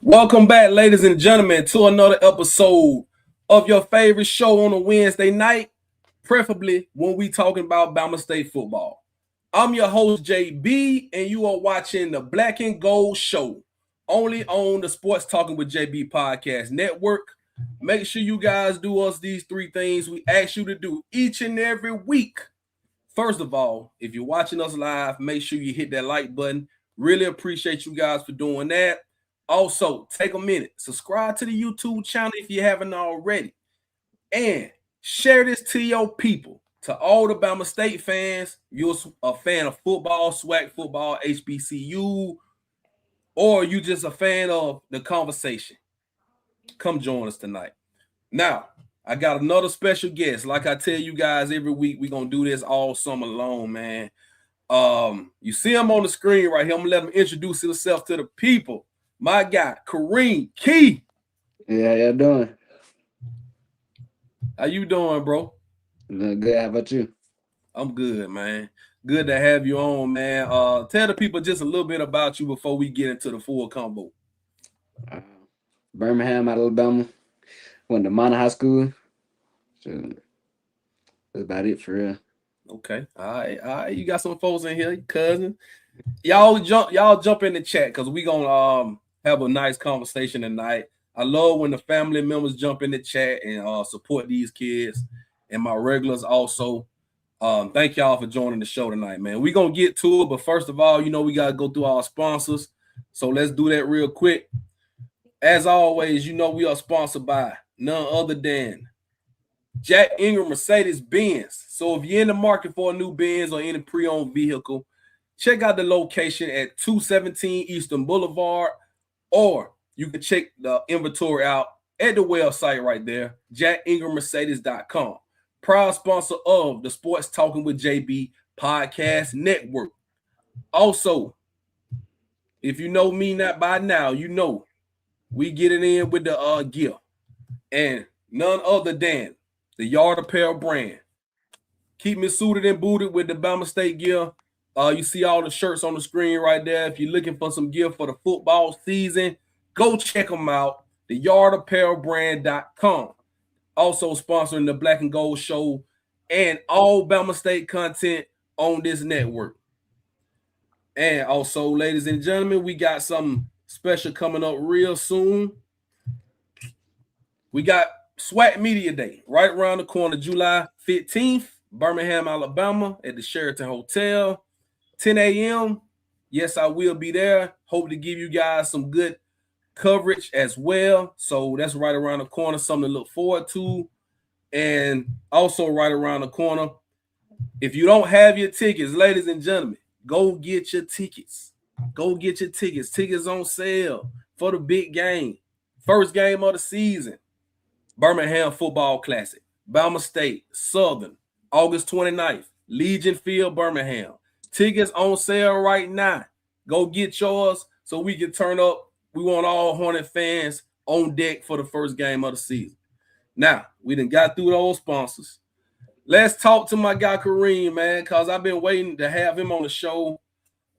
Welcome back, ladies and gentlemen, to another episode of your favorite show on a Wednesday night, preferably when we talking about Bama State football. I'm your host, JB, and you are watching the Black and Gold Show, only on the Sports Talking with JB Podcast Network. Make sure you guys do us these three things we ask you to do each and every week. First of all, if you're watching us live, make sure you hit that like button. Really appreciate you guys for doing that. Also, take a minute, subscribe to the YouTube channel if you haven't already, and share this to your people, to all the Bama State fans. You're a fan of football, swag football, HBCU, or you just a fan of the conversation. Come join us tonight. Now, I got another special guest. Like I tell you guys every week, we're going to do this all summer long, man. You see him on the screen right here. I'm going to let him introduce himself to the people. My guy, Kareem Keye. Yeah, how y'all doing? How you doing, bro? Doing good. How about you? I'm good, man. Good to have you on, man. Tell the people just a little bit about you before we get into the full combo. Birmingham, Alabama. Went to Monter High School. So that's about it for real. Okay. All right. You got some folks in here, cousin. Y'all jump in the chat because we gonna have a nice conversation tonight. I love when the family members jump in the chat and support these kids and my regulars also. Thank y'all for joining the show tonight, man. We're gonna get to it, but first of all, we gotta go through our sponsors. So let's do that real quick. As always, we are sponsored by none other than Jack Ingram Mercedes-Benz. So if you're in the market for a new Benz or any pre-owned vehicle, check out the location at 217 Eastern Boulevard, or you can check the inventory out at the website right there, jackingrammercedes.com. Proud sponsor of the Sports Talking with JB Podcast Network. Also, if you know me not by now, we get it in with the gear. And none other than the Yard Apparel brand. Keep me suited and booted with the Bama State gear. You see all the shirts on the screen right there. If you're looking for some gear for the football season, go check them out. TheYardApparelBrand.com. Also sponsoring the Black and Gold Show and all Bama State content on this network. And also, ladies and gentlemen, we got something special coming up real soon. We got SWAT Media Day right around the corner, July 15th, Birmingham, Alabama, at the Sheraton Hotel. 10 a.m. Yes, I will be there. Hope to give you guys some good coverage as well. So that's right around the corner, something to look forward to. And also right around the corner, if you don't have your tickets, ladies and gentlemen, go get your tickets. Go get your tickets. Tickets on sale for the big game. First game of the season. Birmingham Football Classic. Bama State, Southern, August 29th. Legion Field, Birmingham. Tickets on sale right now. Go get yours so we can turn up. We want all Hornet fans on deck for the first game of the season. Now, we done got through those sponsors. Let's talk to my guy Kareem, man, because I've been waiting to have him on the show.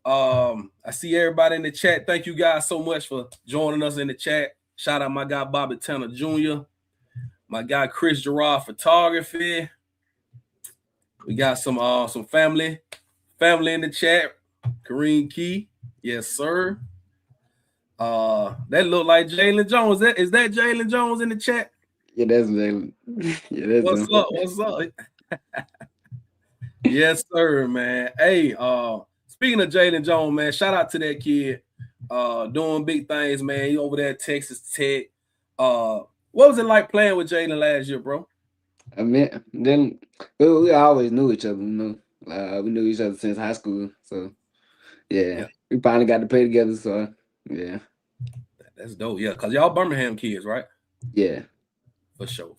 I see everybody in the chat. Thank you guys so much for joining us in the chat. Shout out my guy Bobby Tanner Jr., my guy Chris Gerard Photography. We got some family in the chat. Kareem Keye, yes sir. That look like Jalen Jones. Is that Jalen Jones in the chat? Yeah, that's Jalen. Yeah, that's What's him. up? What's up? Yes sir, man. Hey, speaking of Jalen Jones, man, shout out to that kid. Doing big things, man. He over there at Texas Tech. What was it like playing with Jalen last year, bro? I mean, then we always knew each other, we knew each other since high school. So yeah, we finally got to play together. So yeah, that's dope. Yeah, because y'all Birmingham kids, right? Yeah. For sure.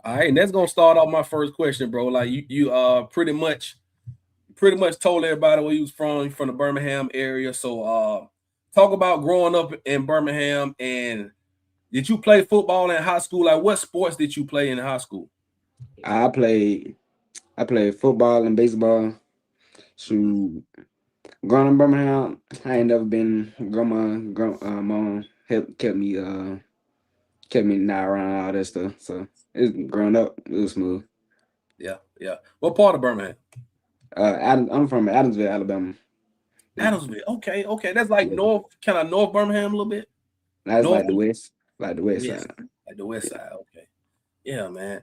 All right, and that's gonna start off my first question, bro. Like you pretty much told everybody where you was from. You're from the Birmingham area. So talk about growing up in Birmingham, and did you play football in high school? Like what sports did you play in high school? I played football and baseball. So growing up in Birmingham, I ain't never been mom kept me not around all that stuff. So it's growing up, it was smooth. Yeah, yeah. What part of Birmingham? I'm from Adamsville, Alabama. Adamsville. Okay, okay. That's like Yeah, north, kind of North Birmingham a little bit. that's North, like the west west, side. like the west side. Okay. Yeah, man.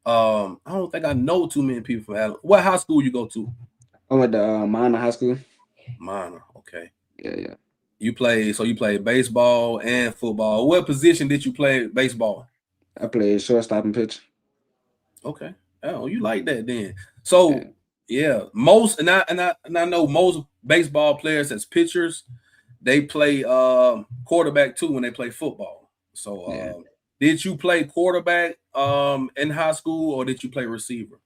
I don't think I know too many people from Adam. What high school you go to? I went to Minor High School. Minor. Okay. Yeah, yeah. You played baseball and football. What position did you play baseball? I played shortstop and pitcher. Okay. Oh, you like that then. Yeah, So yeah, most and I know most baseball players as pitchers, they play quarterback too when they play football. So yeah. did you play quarterback in high school or did you play receiver?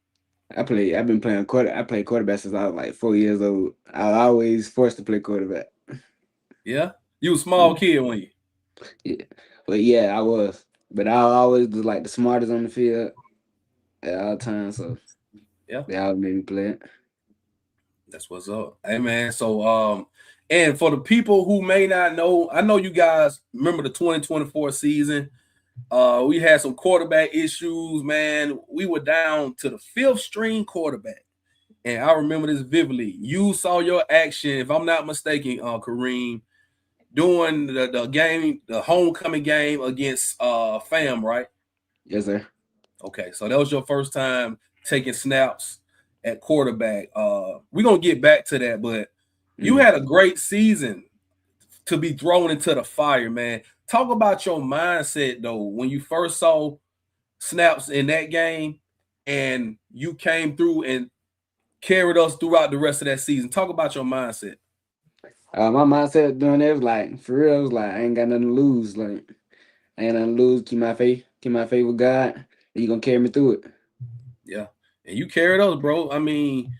I've been playing quarter. I played quarterback since I was like 4 years old. I was always forced to play quarterback. Yeah. You a small Yeah, kid when you. yeah. But yeah, I was. But I always was like the smartest on the field at all times. So Yeah. they always made me play it. That's what's up. Hey man. So and for the people who may not know, I know you guys remember the 2024 season. We had some quarterback issues, man. We were down to the fifth string quarterback. And I remember this vividly. You saw your action, if I'm not mistaken, Kareem, during the game, the homecoming game against FAM, right? Yes, sir. Okay, so that was your first time taking snaps at quarterback. We're gonna get back to that, but you Mm. had a great season to be thrown into the fire, man. Talk about your mindset though when you first saw snaps in that game and you came through and carried us throughout the rest of that season. Talk about your mindset. My mindset doing it was like for real. It was like I ain't got nothing to lose. Like I ain't nothing to lose. Keep my faith with God. And you gonna carry me through it. Yeah. And you carried us, bro. I mean,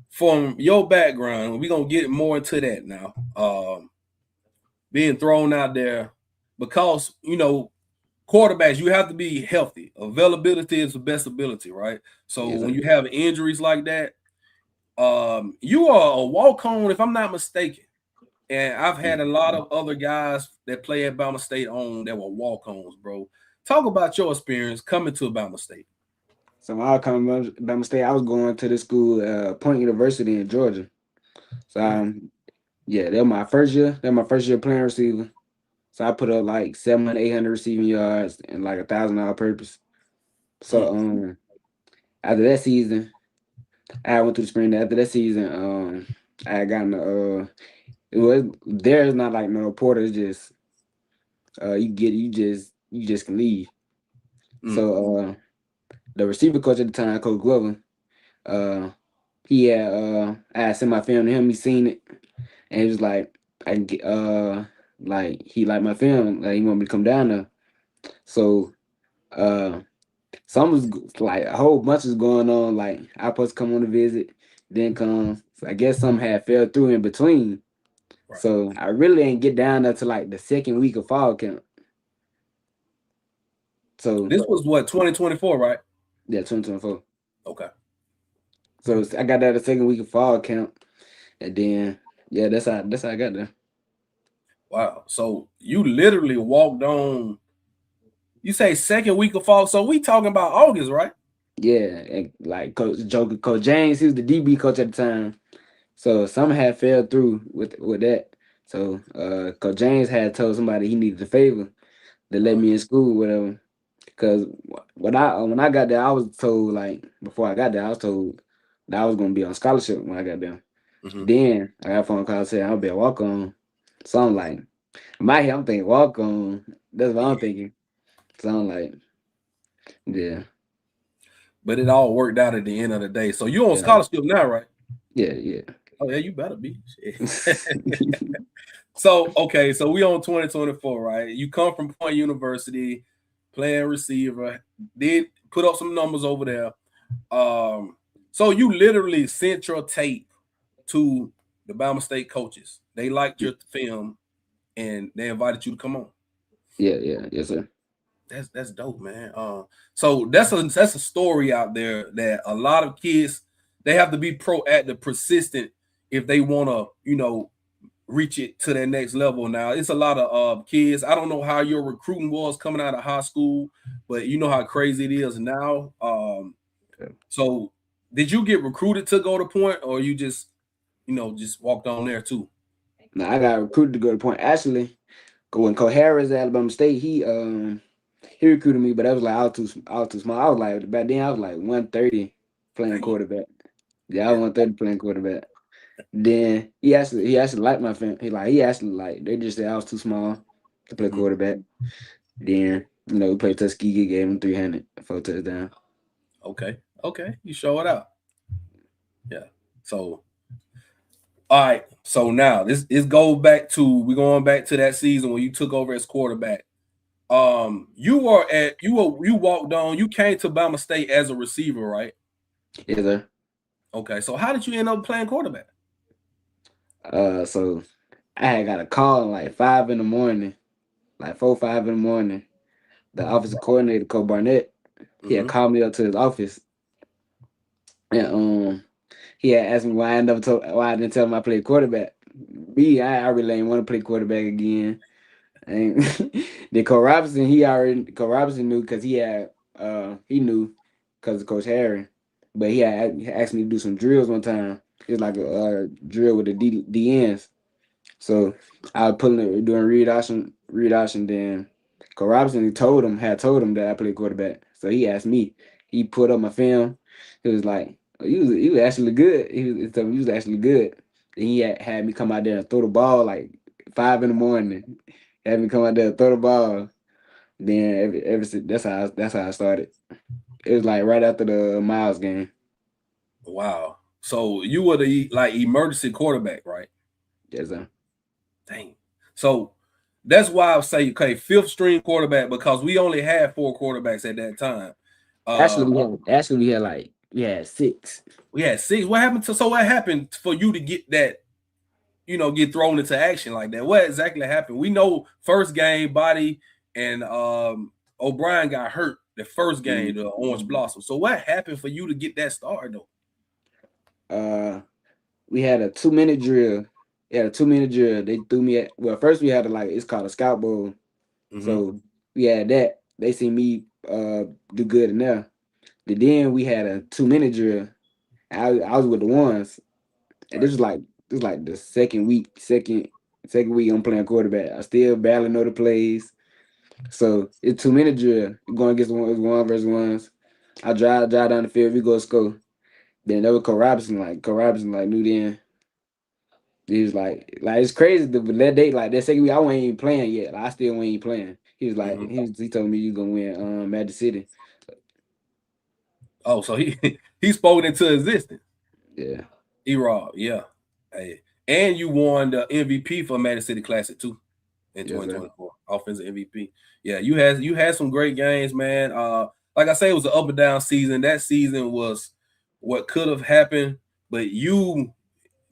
from your background, we're gonna get more into that now. Being thrown out there because quarterbacks, you have to be healthy. Availability is the best ability, right? So Yes, when sir. you have injuries like that, you are a walk-on, if I'm not mistaken. And I've had a lot of other guys that play at Bama State on that were walk-ons, bro. Talk about your experience coming to Bama State. So when I come by mistake, I was going to this school, Point University in Georgia. So yeah, that was my first year. That was my first year playing receiver. So I put up like 700, 800 receiving yards and like 1,000 all purpose. So Mm, after that season, I went through the spring. After that season, I got in the it was there's not like no porter. It's just you just can leave. mm, So the receiver coach at the time, Coach Glover, uh he had I had sent my film to him. He seen it and he was like, I can get like he liked my film. Like he want me to come down there. So uh some was like a whole bunch is going on. Like I supposed to come on a visit, then come. So I guess some had fell through in between. right. So I really ain't get down there to like the second week of fall camp. So This was what 2024, right? yeah, 2024. Okay. So I got there the second week of fall camp, and then yeah, that's how I got there. Wow. So you literally walked on. You say second week of fall. So we talking about August, right? Yeah, and like Coach James, he was the DB coach at the time. So some had fell through with that. So Coach James had told somebody he needed a favor to let me in school, whatever. Because when I got there, I was told like before I got there, I was told that I was gonna be on scholarship when I got there. Mm-hmm. Then I got a phone call saying I'll be a walk on. So I'm like, in my head, I'm thinking walk on. That's what I'm thinking. So I'm like, yeah, But it all worked out at the end of the day. So you on yeah, scholarship now, right? yeah, yeah. Oh yeah, you better be. So okay, so we on 2024, right? You come from Point University, playing receiver, did put up some numbers over there. So you literally sent your tape to the Bama State coaches. They liked your film and they invited you to come on. Yeah, yeah, yes, sir. That's dope, man. So that's a story out there that a lot of kids they have to be proactive, persistent if they want to, reach it to that next level. Now it's a lot of kids. I don't know how your recruiting was coming out of high school, but you know how crazy it is now. So did you get recruited to go to Point, or you just just walked on there too? Now I got recruited to go to Point. Actually, when Harris at Alabama State, he recruited me, but I was like I was too small. I was like back then I was like 130 playing Dang. quarterback. Yeah, I was Yeah. 130 playing quarterback. Then he actually liked my family. He actually like they just said I was too small to play Mhm. quarterback. Then we played Tuskegee, gave him 300 for a touchdown. Okay. Okay. You show it out. Yeah. So all right. So now this goes back to we're going back to that season when you took over as quarterback. You walked on. You came to Bama State as a receiver, right? Yes, sir. Okay. So how did you end up playing quarterback? So I had got a call like 5 in the morning, like 4, 5 in the morning. The offensive coordinator, Coach Barnett, he had Mm-hmm. called me up to his office, and he had asked me why I didn't tell him I played quarterback. I really ain't want to play quarterback again. And then Cole Robinson knew because he knew because of Coach Harry, but he asked me to do some drills one time. It was like a drill with the DNs. So I was doing read option. Then Cole Robinson had told him that I played quarterback. So he asked me. He put up my film. He was like, "Oh, you was actually good." He told me you was actually good. Then he had me come out there and throw the ball like 5 in the morning. Had me come out there and throw the ball. Then ever since that's how I started. It was like right after the Miles game. Wow. So you were the like emergency quarterback, right? Yes, Dang. So that's why I say okay, fifth string quarterback because we only had four quarterbacks at that time. Uh we had six. we had six. What happened for you to get that, get thrown into action like that? What exactly happened? We know first game body and O'Brien got hurt the first game, the Orange Blossom. So what happened for you to get that start though? Uh, we had a 2 minute drill. Yeah, a 2 minute drill. They threw me at first we had it's called a scout bowl. Mm-hmm. So we had that. They see me do good in there. But then we had a 2 minute drill. I was with the ones. And Right. this was like the second week I'm playing quarterback. I still barely know the plays. So it's 2 minute drill. You're going against one versus ones. I drive down the field, we go score. Then there was Cole Robinson knew then. He was like it's crazy. But that day, like that second week, I wasn't even playing yet. Like, I still wasn't even playing. He was like, Mm-hmm. he told me you gonna win Magic City. Oh, so he he spoke into existence. Yeah, E-Rob, yeah. Hey. And you won the MVP for Madison City Classic too in yes, sir. 2024. Offensive MVP. Yeah, you had some great games, man. Like I say, it was an up and down season. That season was what could have happened, but you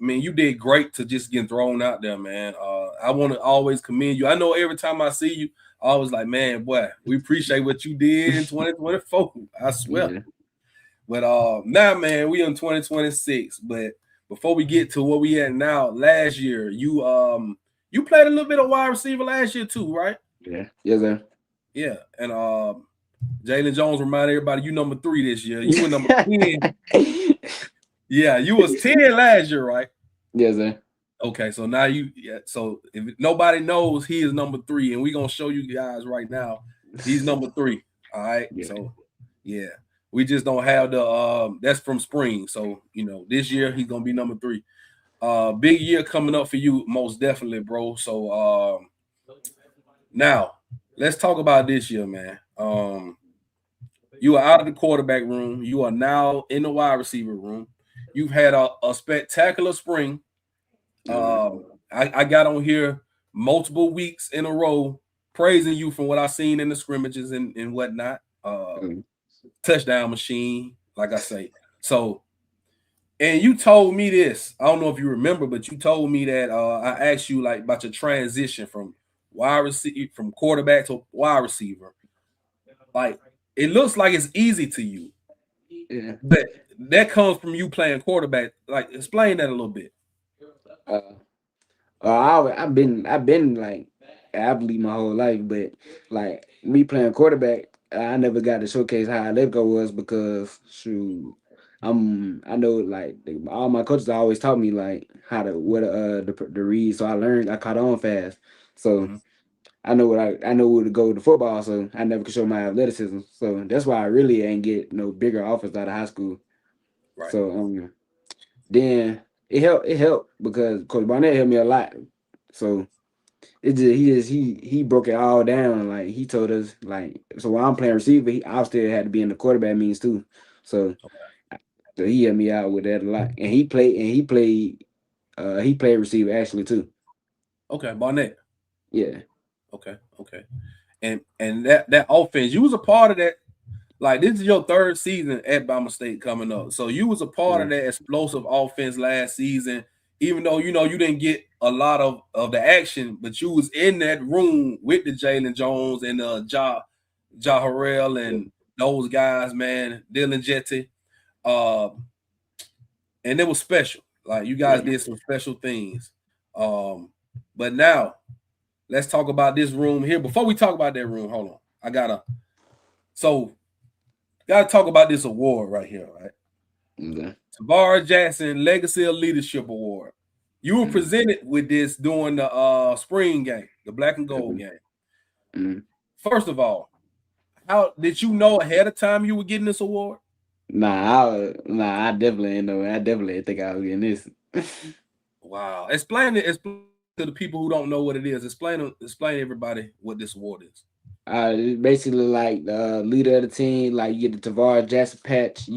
did great to just get thrown out there, man. I want to always commend you. I know every time I see you, I always like, man, boy, we appreciate what you did in 2024. I swear. Yeah, But now, man, we in 2026. But before we get to where we at now, last year you played a little bit of wide receiver last year too, right? yeah, yes, sir. Yeah, and Jalen Jones reminded everybody you number 3 this year. You were number 10. Yeah, you was 10 last year, right? Yes, sir. Okay, so now so if nobody knows he is number 3, and we're gonna show you guys right now, he's number 3. All right. Yeah, So yeah. We just don't have the that's from spring. So, this year he's gonna be number 3. Big year coming up for you, most definitely, bro. So now let's talk about this year, man. You are out of the quarterback room, you are now in the wide receiver room. You've had a spectacular spring. yes, sir. I got on here multiple weeks in a row praising you from what I seen in the scrimmages and whatnot. Mm. Touchdown machine, like I say. So, and you told me this. I don't know if you remember, but you told me that I asked you like about your transition from wide receiver from quarterback to wide receiver. Like it looks like it's easy to you, Yeah. but that comes from you playing quarterback. Like explain that a little bit. Uh, I've been like athlete my whole life, but like me playing quarterback, I never got to showcase how athletic I was because shoot, I know like all my coaches always taught me like how to what the read, so I caught on fast, so Hmm. I know where to go with the football, so I never could show my athleticism, so that's why I really ain't get no bigger offers out of high school. Right. So then it helped because Coach Barnett helped me a lot. So he broke it all down. Like he told us like so while I'm playing receiver, I still had to be in the quarterback means too. So, so he helped me out with that a lot. And he played receiver actually too. Okay, Barnett. Yeah. Okay, okay. And that offense, you was a part of that. Like this is your third season at Bama State coming up, so you was a part of Yeah. that explosive offense last season. Even though you didn't get a lot of the action, but you was in that room with the Jalen Jones and Ja Harrell Yeah. and those guys, man, Dylan Jetty, uh, and it was special. Like you guys Yeah. did some special things. Um, but now let's talk about this room here. Before we talk about that room, hold on. So gotta talk about this award right here, right? Okay. Tarvaris Jackson Legacy of Leadership Award. You were Mm. presented with this during the spring game, the black and gold Okay. game. Mm. First of all, how did you know ahead of time you were getting this award? I definitely ain't know. I definitely didn't think I was getting this. Wow. Explain to the people who don't know what it is. Explain everybody what this award is. It's basically like the leader of the team, like you get the Tavares Jackson patch.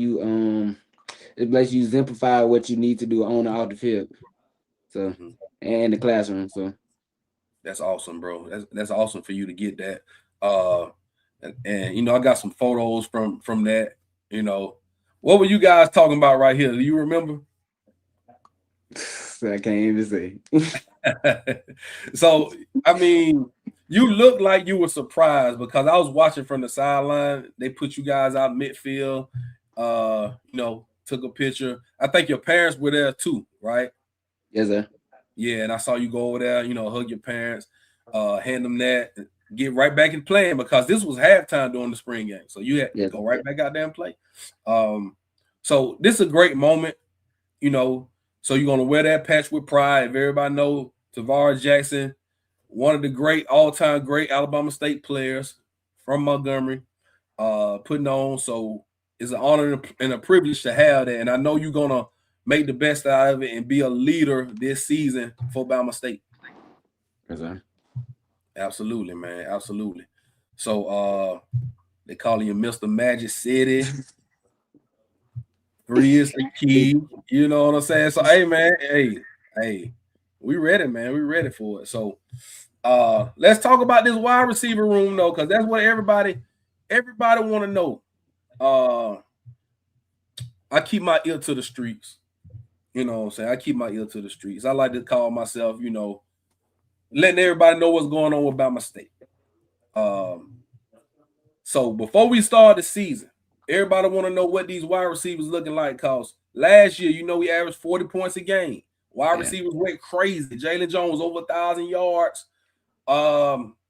It lets you exemplify what you need to do on and off the field. So Mhm. and the classroom. So That's awesome, bro. That's awesome for you to get that. Uh, and I got some photos from that. You know, what were you guys talking about right here? Do you remember? so I can't even say. So, I mean, you look like you were surprised because I was watching from the sideline. They put you guys out midfield. Took a picture. I think your parents were there too, right? Yes, sir. Yeah, and I saw you go over there, hug your parents, hand them that, and get right back in playing because this was halftime during the spring game. So you had Yes, go right back out there and play. Um, so this is a great moment, you know. So you're gonna wear that patch with pride. If everybody know Tarvaris Jackson, one of the great all-time great Alabama State players from Montgomery, putting on. So it's an honor and a privilege to have that. And I know you're gonna make the best out of it and be a leader this season for Bama State. yes, sir. Absolutely, man. Absolutely. So they calling you Mr. Magic City. 3 is the key. You know what I'm saying? So hey man, hey, we ready, man. We ready for it. So let's talk about this wide receiver room though, because that's what everybody want to know. Uh I keep my ear to the streets. You know what I'm saying? I keep my ear to the streets. I like to call myself, letting everybody know what's going on about my state. Um, so before we start the season, everybody want to know what these wide receivers looking like. Cause last year, we averaged 40 points a game. Wide Yeah. receivers went crazy. Jalen Jones over 1,000 yards.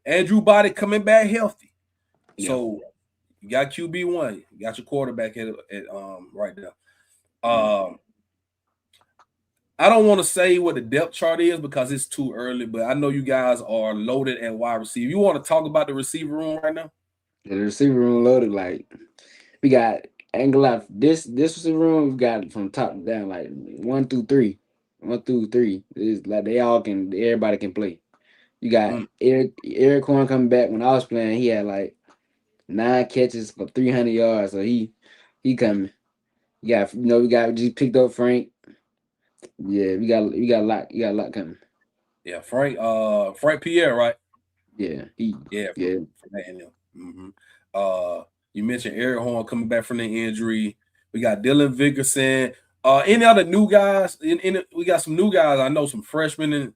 Andrew Body coming back healthy. Yeah. So you got QB1, you got your quarterback at right there. Mm. Um, I don't want to say what the depth chart is because it's too early, but I know you guys are loaded at wide receiver. You want to talk about the receiver room right now? The receiver room loaded. Like we got angle out. This receiver room we got from top down like 1 through 3. 1 through 3. It's like everybody can play. You got Mm. Eric Horn coming back. When I was playing, he had like 9 catches for 300 yards. So he coming. We just picked up Frank. Yeah, we got a lot. You got a lot coming. Yeah, Frank Pierre, right? Yeah, Yeah, yeah, from that and them. You mentioned Eric Horn coming back from the injury. We got Dylan Vickerson. Any other new guys? We got some new guys. I know some freshmen and yeah.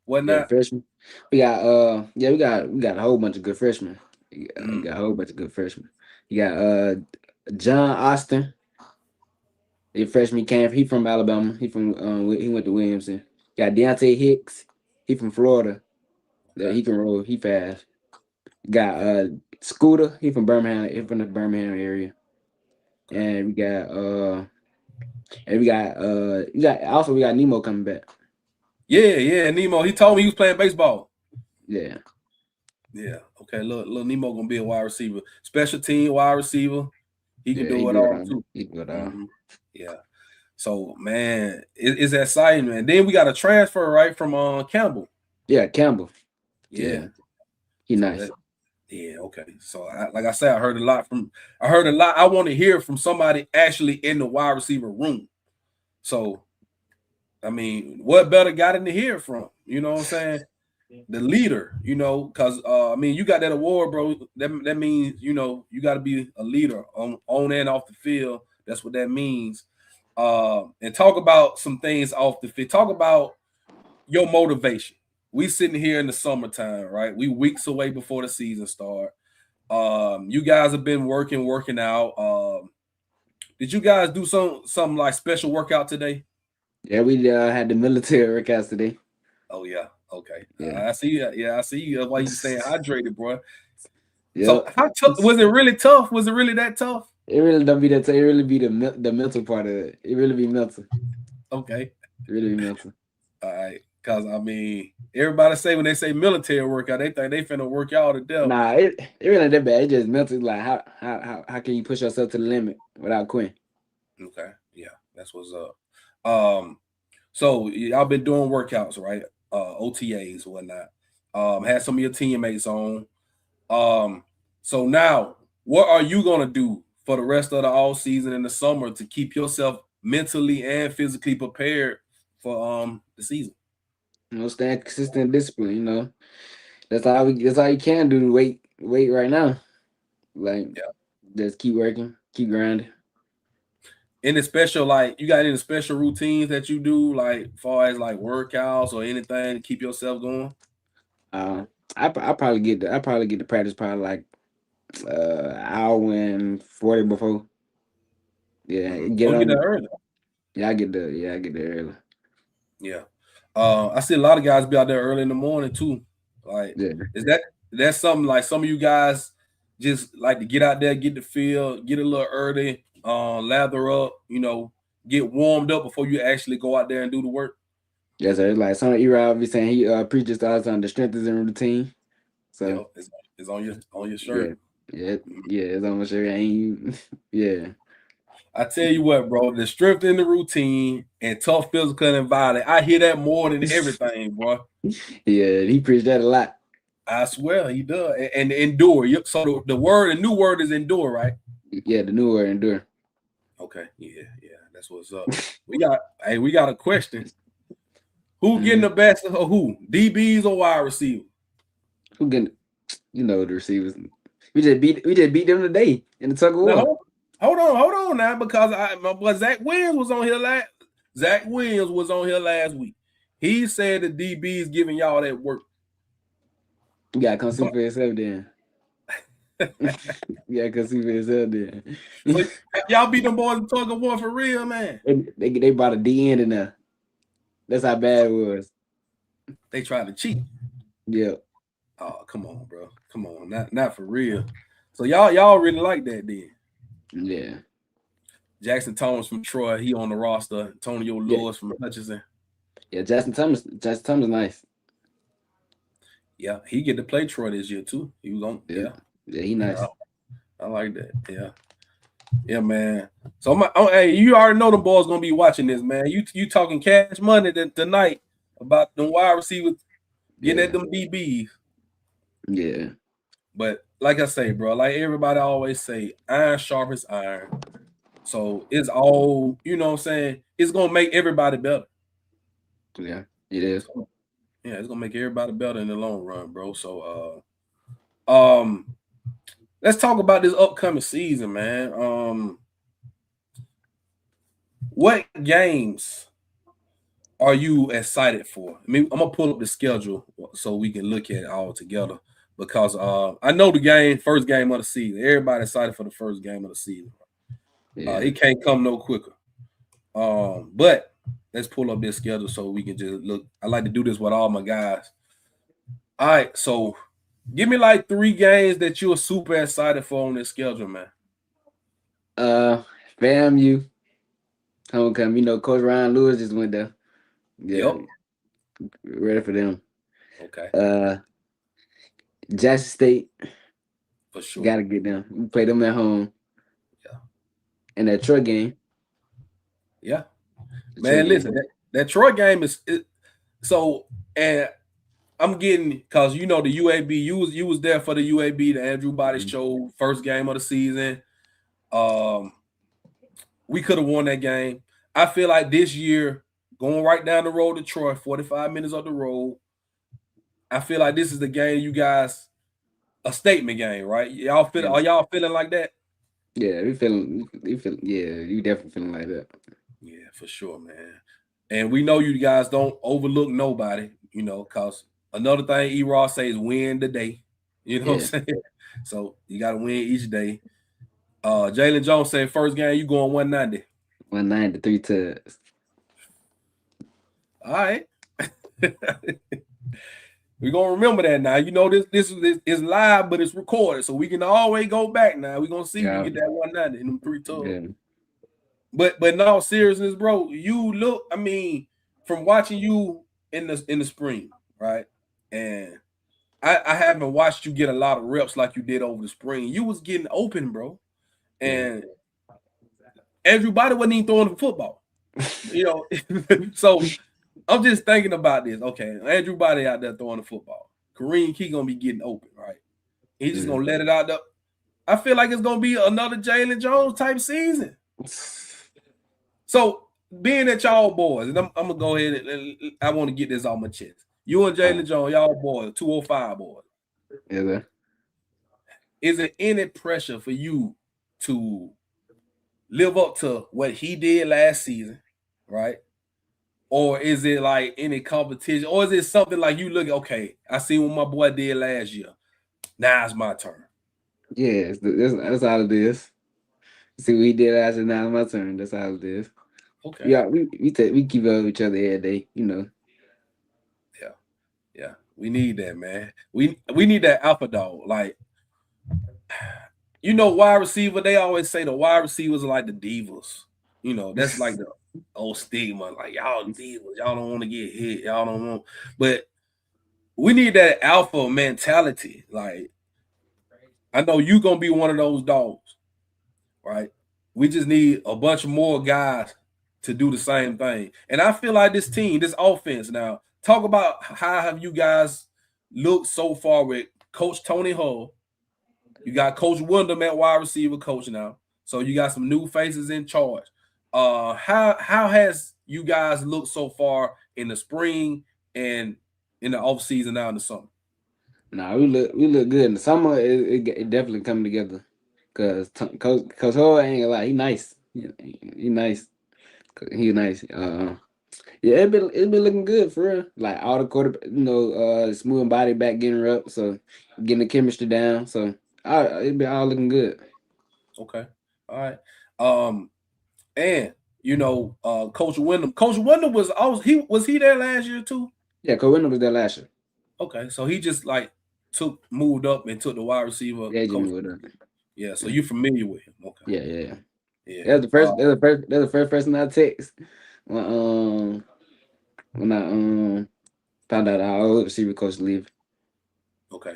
whatnot. Freshman. We got a whole bunch of good freshmen. We Mm, got a whole bunch of good freshmen. You got John Austin. He freshman camp. He from Alabama. He went to Williamson. Got Deontay Hicks. He from Florida. Yeah, Okay. he can roll. He fast. Got Scooter. He from Birmingham. He from the Birmingham area. Okay. And we got also we got Nemo coming back. Yeah, Nemo. He told me he was playing baseball. Yeah. Yeah. Okay. Little Nemo gonna be a wide receiver, special team wide receiver. He can Yeah, he do it good all on it. too. He good on. Mhm. Yeah. So man, it's exciting, man. Then we got a transfer right from Campbell. Yeah, Campbell. Yeah. Yeah, he So nice. that yeah, okay. So like I said, I heard a lot. I want to hear from somebody actually in the wide receiver room. So I mean, what better got in to hear from? You know what I'm saying? The leader, because I mean, you got that award, bro. That means you got to be a leader on and off the field. That's what that means. And talk about some things off the field. Talk about your motivation. We sitting here in the summertime, right? We weeks away before the season start. You guys have been working out. Did you guys do some like special workout today? Yeah, we had the military workouts today. Oh yeah, okay. Yeah. I see that. Yeah, I see you. That's why you staying hydrated, bro. So Yep. how tough was it? Really tough? Was it really that tough? It really don't be that. It really be the mental part of it. It really be mental. Okay, It really be mental. all right. Because I mean, everybody say when they say military workout, they think they finna work you all to death. Nah, it really ain't that bad. It just mental. Like how can you push yourself to the limit without quitting? Okay, yeah, that's what's up. So y'all been doing workouts, right? OTAs, whatnot. Had some of your teammates on. Um, so now, what are you gonna do for the rest of the all season in the summer to keep yourself mentally and physically prepared for the season? Staying consistent, discipline. That's all you can do to wait right now. Like Yeah. just keep working, keep grinding. Any special like you got any special routines that you do like far as like workouts or anything to keep yourself going? Uh, I probably get to practice probably like hour and 40 before. Yeah, get Oh, you get that on. early. I get there early. Yeah. I see a lot of guys be out there early in the morning too. Like, Yeah, is that's something like some of you guys just like to get out there, get the field, get a little early, lather up, get warmed up before you actually go out there and do the work. yes, sir. Like some Erod be saying, he preaches to us on the strength is in routine. So Yep, it's on your yeah, shirt. yeah, it's almost sure ain't you. Yeah, I tell you what, bro, the strength in the routine and tough physical environment. I hear that more than everything, bro. yeah, he preached that a lot. I swear he does. And endure. So the new word is endure, right? Yeah, the new word endure. Okay. Yeah. That's what's up. We got a question. Who getting Mm-hmm. the best of who? DBs or wide receiver? Who can the receivers? We just beat them today in the tug of war. No, hold on now, because my boy Zach Williams was on here last week. He said the DB is giving y'all that work. You gotta come see for yourself then. You gotta come see for yourself then. So y'all beat them boys in tug of war for real, man. They brought a D in there. That's how bad it was. They tried to cheat. Yeah. Oh, come on, bro. Come on. Not for real. So y'all really like that then. Yeah. Jackson Thomas from Troy, he on the roster. Antonio Yeah. Lewis from Hutchinson. Yeah, Justin Thomas nice. Yeah, he get to play Troy this year too. He was on. Yeah. Yeah, he nice. I like that. Yeah, man. So hey, you already know the boys gonna be watching this, man. You talking cash money tonight about the wide receivers getting at them DBs. Yeah. But like I say, bro, like everybody always say, iron sharpens iron. So it's all, you know what I'm saying? It's gonna make everybody better. Yeah, it is. Yeah, it's gonna make everybody better in the long run, bro. So let's talk about this upcoming season, man. What games are you excited for? I mean, I'm gonna pull up the schedule so we can look at it all together because I know the first game of the season. Everybody excited for the first game of the season. Yeah. It can't come no quicker. But Let's pull up this schedule so we can just look. I like to do this with all my guys. All right, so give me like 3 games that you're super excited for on this schedule, man. FAMU homecoming. You know, Coach Ryan Lewis just went there. Yeah, Yep. ready for them. Okay. Jackson State, For sure. gotta get them. We play them at home. Yeah. And that Troy game. Yeah. Man, listen, that Troy game is so, and I'm getting, because you know the UAB, you was there for the UAB, the Andrew Body Show, first game of the season. We could have won that game. I feel like this year, going right down the road to Troy, 45 minutes up the road, I feel like this is the game you guys, a statement game, right? Y'all feel, are y'all feeling like that? Yeah, we feel, yeah, you definitely feeling like that. Yeah, for sure, man. And we know you guys don't overlook nobody, you know, because another thing E-Ross says win the day. You know what I'm saying? So you got to win each day. Jalen Jones said first game you going 190. 190, 3 tugs. All right. We're gonna remember that now. You know, this is live, but it's recorded, so we can always go back now. We're gonna see if we get that 190 in them 3 tugs. Yeah. But in all seriousness, bro, you look, I mean, from watching you in the spring, right? And I haven't watched you get a lot of reps like you did over the spring. You was getting open, bro. And Andrew Body wasn't even throwing the football. You know, so I'm just thinking about this. Okay, Andrew Body out there throwing the football. Kareem Keye gonna be getting open, right? He's just gonna let it out there. I feel like it's gonna be another Jalen Jones type season. So being that y'all boys, and I'm gonna go ahead and I want to get this off my chest. You and Jalen Jones, y'all boys, 205 boys. Yeah. Is there any pressure for you to live up to what he did last season, right? Or is it like any competition? Or is it something like you look, okay, I see what my boy did last year. Now it's my turn. Yeah, that's all it is. See what he did last year, now it's my turn. That's all it is. Okay. Yeah, we keep up with each other every day, you know. Yeah. We need that, man. We need that alpha dog. Like, you know, wide receiver, they always say the wide receivers are like the divas. You know, that's like the old stigma. Like, y'all divas, y'all don't want to get hit. Y'all don't want, but we need that alpha mentality. Like, I know you're gonna be one of those dogs, right? We just need a bunch more guys to do the same thing. And I feel like this team, this offense now, talk about how have you guys looked so far with Coach Tony Hull. You got Coach Wyndham at wide receiver coach now. So you got some new faces in charge. How has you guys looked so far in the spring and in the off season now in the summer? Nah, we look good in the summer. It definitely coming together. Cause Coach Hull ain't gonna lie, he nice. He nice. He nice. Yeah, it been looking good for real. Like all the quarterback, you know, smoothing body back, getting reps, so getting the chemistry down. So it been all looking good. Okay, all right. And you know, Coach Wyndham. Coach Wyndham was he there last year too? Yeah, Coach Wyndham was there last year. Okay, so he just like moved up and took the wide receiver. Yeah, coach. Yeah, so you're familiar with him. Okay. Yeah. That's the first person I text when I found out our old receiver coach leave. Okay,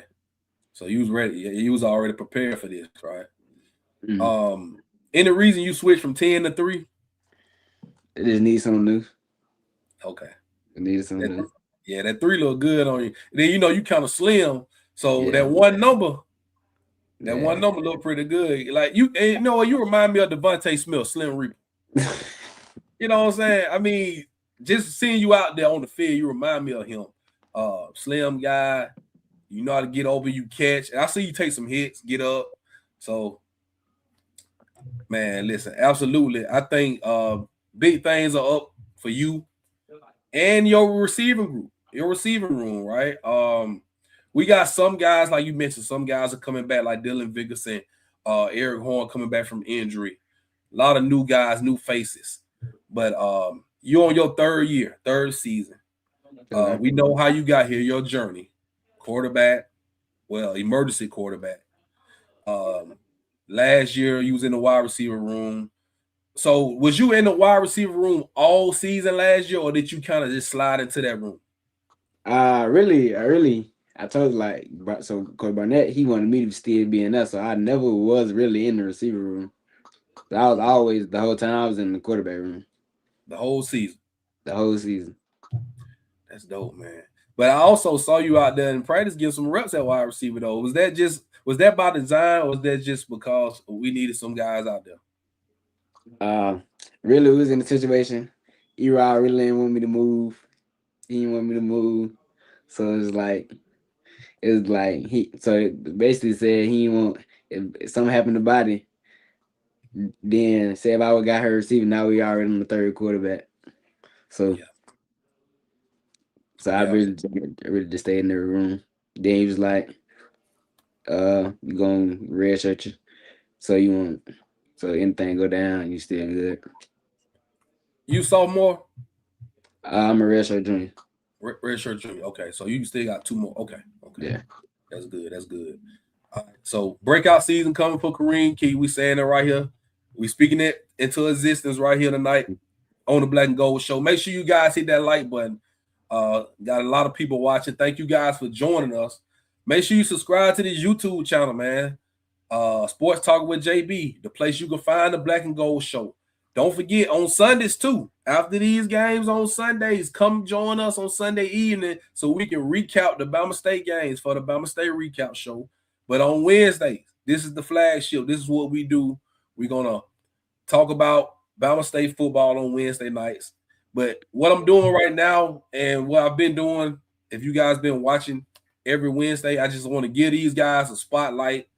so you was ready. You was already prepared for this, right? Mm-hmm. Any reason you switched from 10 to 3? It just needs something new. Okay. It needed something new. Yeah, that 3 look good on you. Then you know you kind of slim, so that one number look pretty good. Like you know, you remind me of Devontae Smith, Slim Reaper. You know what I'm saying? I mean, just seeing you out there on the field, you remind me of him. Slim guy, you know how to get over, you catch. And I see you take some hits, get up. So, man, listen, absolutely. I think big things are up for you and your receiving group, your receiving room, right? We got some guys, like you mentioned, some guys are coming back, like Dylan Vigorson, Eric Horn coming back from injury. A lot of new guys, new faces. But You're on your third season. We know how you got here, your journey. Quarterback, emergency quarterback. Last year you was in the wide receiver room. So was you in the wide receiver room all season last year, or did you kind of just slide into that room? I told so Coach Barnett, he wanted me to still be in there, so I never was really in the receiver room. I was always the whole time I was in the quarterback room. The whole season. The whole season. That's dope, man. But I also saw you out there in practice give some reps at wide receiver though. Was that by design, or was that just because we needed some guys out there? Really was in the situation. Erod really didn't want me to move. He didn't want me to move. So it was like he basically said he didn't want if something happened to Body, then say if I would got her receiving, now we already on the third quarterback. So I really just stayed in the room. Then he was like, you gonna redshirt you. So anything go down, you still good. You sophomore? I'm a redshirt junior. Redshirt junior. Okay, so you still got 2 more. Okay. Yeah. That's good. All right. So breakout season coming for Kareem Keye. We saying it right here. We speaking it into existence right here tonight on the Black and Gold Show. Make sure you guys hit that like button. Got a lot of people watching. Thank you guys for joining us. Make sure you subscribe to this YouTube channel, man. Sports Talk with JB, the place you can find the Black and Gold Show. Don't forget on Sundays too. After these games on Sundays, come join us on Sunday evening so we can recap the Bama State games for the Bama State Recap Show. But on Wednesdays, this is the flagship. This is what we do. We're gonna talk about Bama State football on Wednesday nights. But what I'm doing right now and what I've been doing, if you guys been watching every Wednesday, I just want to give these guys a spotlight,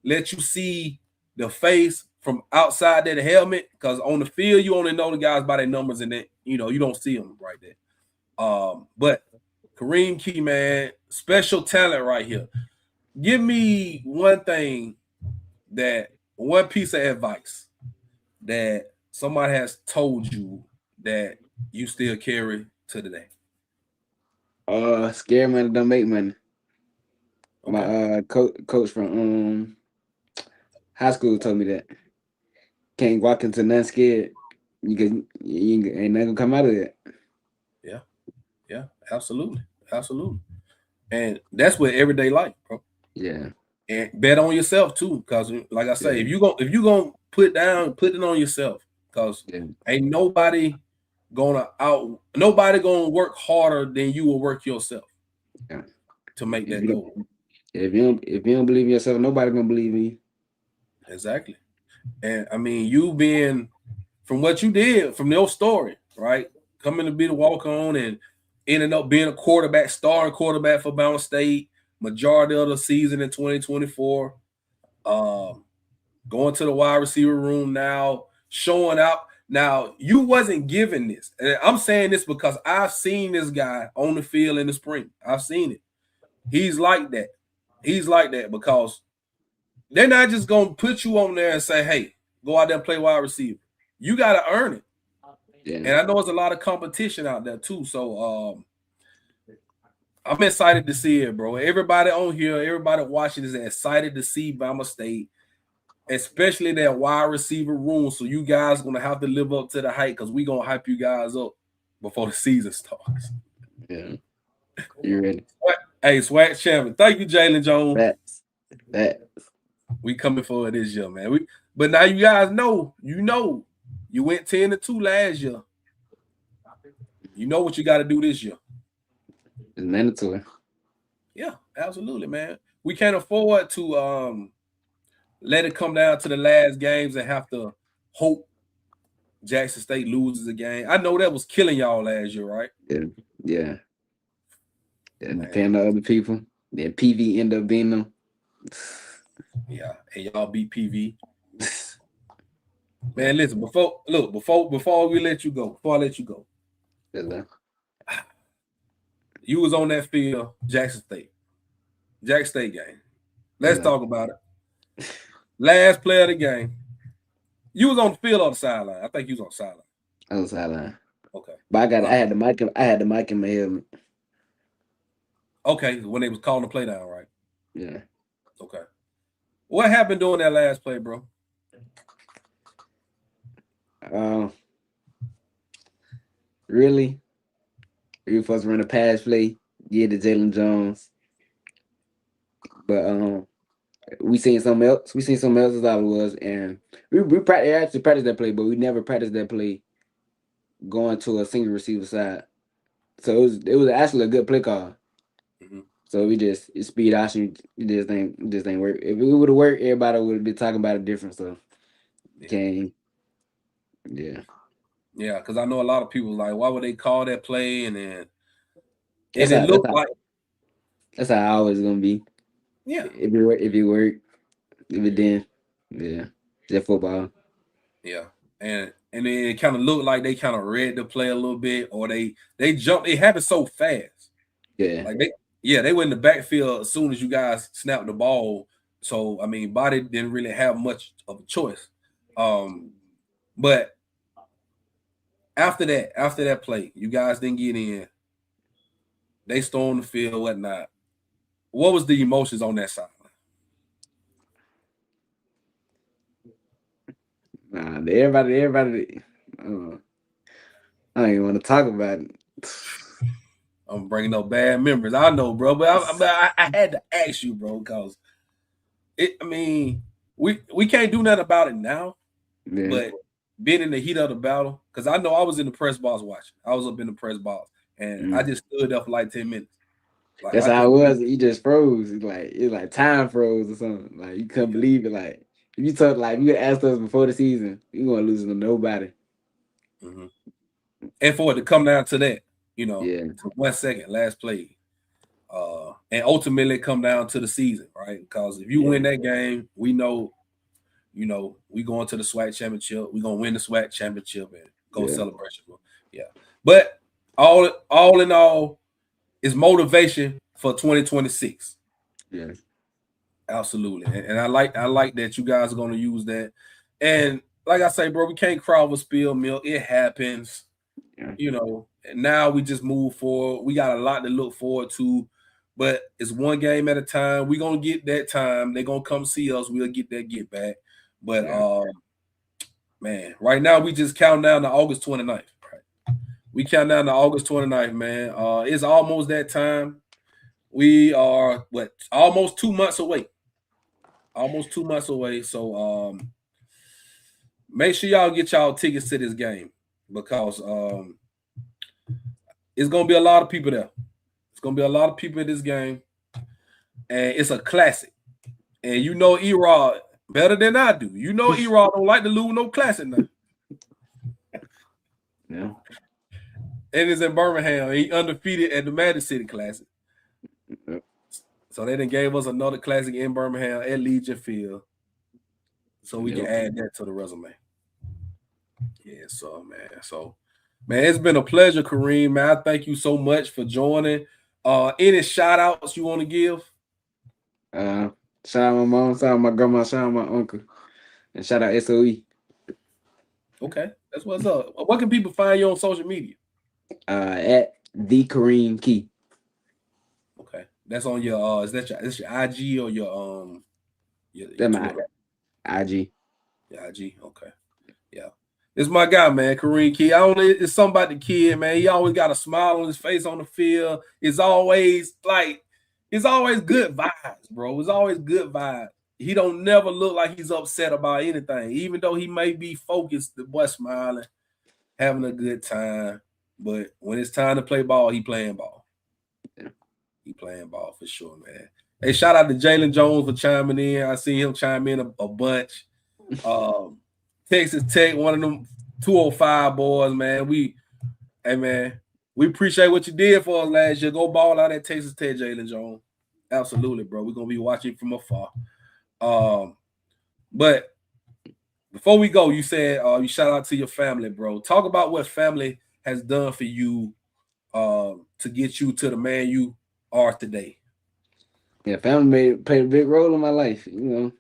let you see the face from outside that helmet, because on the field you only know the guys by their numbers, and then you don't see them right there. But Kareem Keye, man, special talent right here. Give me one piece of advice that somebody has told you that you still carry to today. Scare money don't make money. Okay. My coach from high school told me that. Can't walk into nothing scared. You ain't nothing gonna come out of it. Yeah, absolutely. And that's with everyday life, bro. Yeah. And bet on yourself too, because like I say, if you gonna put it on yourself, because ain't nobody gonna work harder than you will work yourself to make that goal. If you don't believe in yourself, nobody gonna believe in you. Exactly. And I mean, you being from what you did from your story, right? Coming to be the walk on and ending up being a starting quarterback for Bama State, majority of the season in 2024. Going to the wide receiver room now, showing up. Now, you wasn't given this. And I'm saying this because I've seen this guy on the field in the spring. I've seen it. He's like that. Because they're not just going to put you on there and say, hey, go out there and play wide receiver. You got to earn it. Yeah. And I know there's a lot of competition out there too. So I'm excited to see it, bro. Everybody on here, everybody watching is excited to see Bama State, especially that wide receiver room. So you guys going to have to live up to the hype, because we're going to hype you guys up before the season starts. Yeah. You ready? Hey, Swag Champion. Thank you, Jalen Jones. That. We coming for it this year, man. But now you guys know, you went 10-2 last year. You know what you got to do this year. It's mandatory. Yeah, absolutely, man. We can't afford to let it come down to the last games and have to hope Jackson State loses a game. I know that was killing y'all last year, right? Yeah. Depending on other people. Then PV end up being them. Yeah, and y'all beat PV. Man, listen, before we let you go, you was on that field, Jackson State game. Let's talk about it. Last play of the game. You was on the field or the sideline? I think you was on the sideline. On the sideline. Okay. But Wow. I had the mic in my helmet. Okay, when they was calling the play down, right? Yeah. Okay. What happened during that last play, bro? Um, really, we were supposed to run a pass play, yeah, to Jalen Jones, but we seen something else. We seen something else as all it was, and actually practiced that play, but we never practiced that play going to a single receiver side. So it was actually a good play call. Mm-hmm. So we just it speed option. It just ain't work. If it would have worked, everybody would have been talking about it different. So Yeah. can yeah. Yeah, because I know a lot of people like, why would they call that play? And then That's it how that's looked how like, that's how I always gonna be. yeah, If it work, if it didn't, yeah. Just football. yeah. And then it kind of looked like they kind of read the play a little bit, or they jumped. It happened so fast. Yeah. Like they went in the backfield as soon as you guys snapped the ball. So I mean, Body didn't really have much of a choice. Um, but after that play, you guys didn't get in. They stormed the field, whatnot. What was the emotions on that side? Nah, everybody. Uh, I don't even want to talk about it. I'm bringing up bad memories. I know, bro, but I had to ask you, bro, because it. I mean, we can't do nothing about it now, Yeah. but being in the heat of the battle, because I know I was in the press box watching. I was up in the press box, and I Mm. just stood there for like 10 minutes. Like That's I how it couldn't believe. was. He just froze. It's like time froze or something. Like you couldn't Yeah. believe it. Like if you told like if you asked us before the season, you gonna lose to nobody. Mm-hmm. And for it to come down to that, Yeah. to 1 second, last play, and ultimately come down to the season, right? Because if you Yeah. win that game, we know, we going to the SWAC championship. We gonna win the SWAC championship and go Yeah. celebration. Yeah, but all in all, is motivation for 2026. Yeah. Absolutely, and I like that you guys are gonna use that. And like I say, bro, we can't cry over spilled milk. It happens. Yeah. And now we just move forward. We got a lot to look forward to, but it's one game at a time. We're gonna get that time. They're gonna come see us. We'll get that get back. But Yeah. man, right now we just count down to August 29th. Right? We count down to August 29th, man. It's almost that time. We are almost 2 months away. Almost 2 months away. So make sure y'all get y'all tickets to this game because it's gonna be a lot of people there. It's gonna be a lot of people in this game, and it's a classic. And Erod better than I do. Erod don't like to lose no classic now. Yeah. And it's in Birmingham. He undefeated at the Magic City Classic. Yeah. So they done gave us another classic in Birmingham at Legion Field, so we can Yep. add that to the resume. Yeah, so man, it's been a pleasure, Kareem. Man, I thank you so much for joining. Any shout outs you want to give? Uh, Shout out my mom, shout out my grandma, shout out my uncle, and shout out SOE. Okay, that's what's up. What can people find you on social media? At the Kareem Key. Okay, that's on your is your IG or your That's my Twitter? IG. Your IG. Okay. Yeah. It's my guy, man, Kareem Key. It's something about the kid, man. He always got a smile on his face on the field. It's always good vibes, bro. It's always good vibes. He don't never look like he's upset about anything. Even though he may be focused, the boy smiling, having a good time. But when it's time to play ball, he playing ball. Yeah. He playing ball for sure, man. Hey, shout out to Jalen Jones for chiming in. I see him chime in a bunch. Um, Texas Tech, one of them 205 boys, man. Hey man, we appreciate what you did for us last year. Go ball out at Texas Tech, Jalen Jones. Absolutely, bro. We're gonna be watching from afar. But before we go, you said you shout out to your family, bro. Talk about what family has done for you to get you to the man you are today. Yeah, family played a big role in my life. I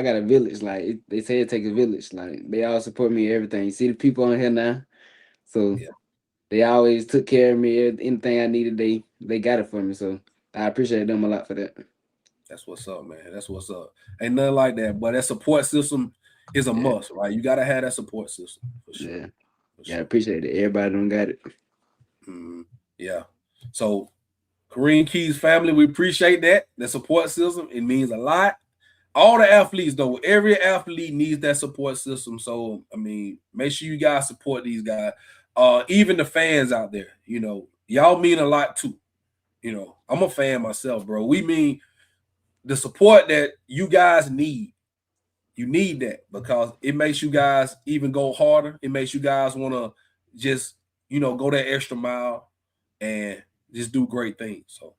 got a village. Like they say, it takes a village. Like they all support me in everything. You see the people on here now. So they always took care of me. Anything I needed, they got it for me. So I appreciate them a lot for that. That's what's up, man. That's what's up. Ain't nothing like that. But that support system is a must, right? You gotta have that support system for sure. Yeah, I appreciate it. Everybody don't got it. Yeah. So Kareem Key's family, we appreciate that. The support system, it means a lot. All the athletes, though, every athlete needs that support system. So, I mean, make sure you guys support these guys. Even the fans out there, y'all mean a lot too. I'm a fan myself, bro. We mean the support that you guys need. You need that because it makes you guys even go harder. It makes you guys want to just, go that extra mile and just do great things. So,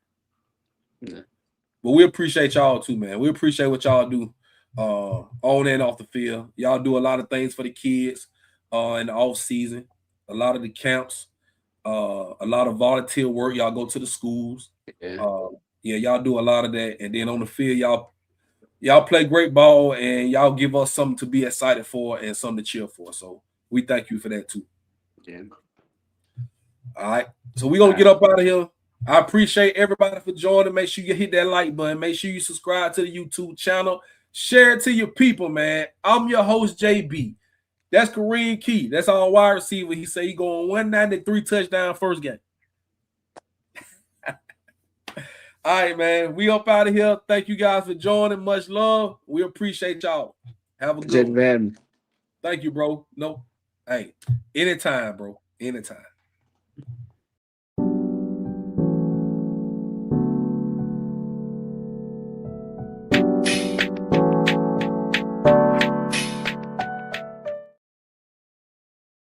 but we appreciate y'all too, man. We appreciate what y'all do on and off the field. Y'all do a lot of things for the kids in the off season. A lot of the camps, a lot of volunteer work. Y'all go to the schools. Y'all do a lot of that. And then on the field, y'all play great ball and y'all give us something to be excited for and something to cheer for. So we thank you for that too. Yeah. All right. So we're going to get up out of here. I appreciate everybody for joining. Make sure you hit that like button. Make sure you subscribe to the YouTube channel. Share it to your people, man. I'm your host, JB. That's Kareem Keye. That's our wide receiver. He said he going 193 touchdown first game. All right, man. We up out of here. Thank you guys for joining. Much love. We appreciate y'all. Have a good one. Thank you, bro. No. Hey, anytime, bro. Anytime.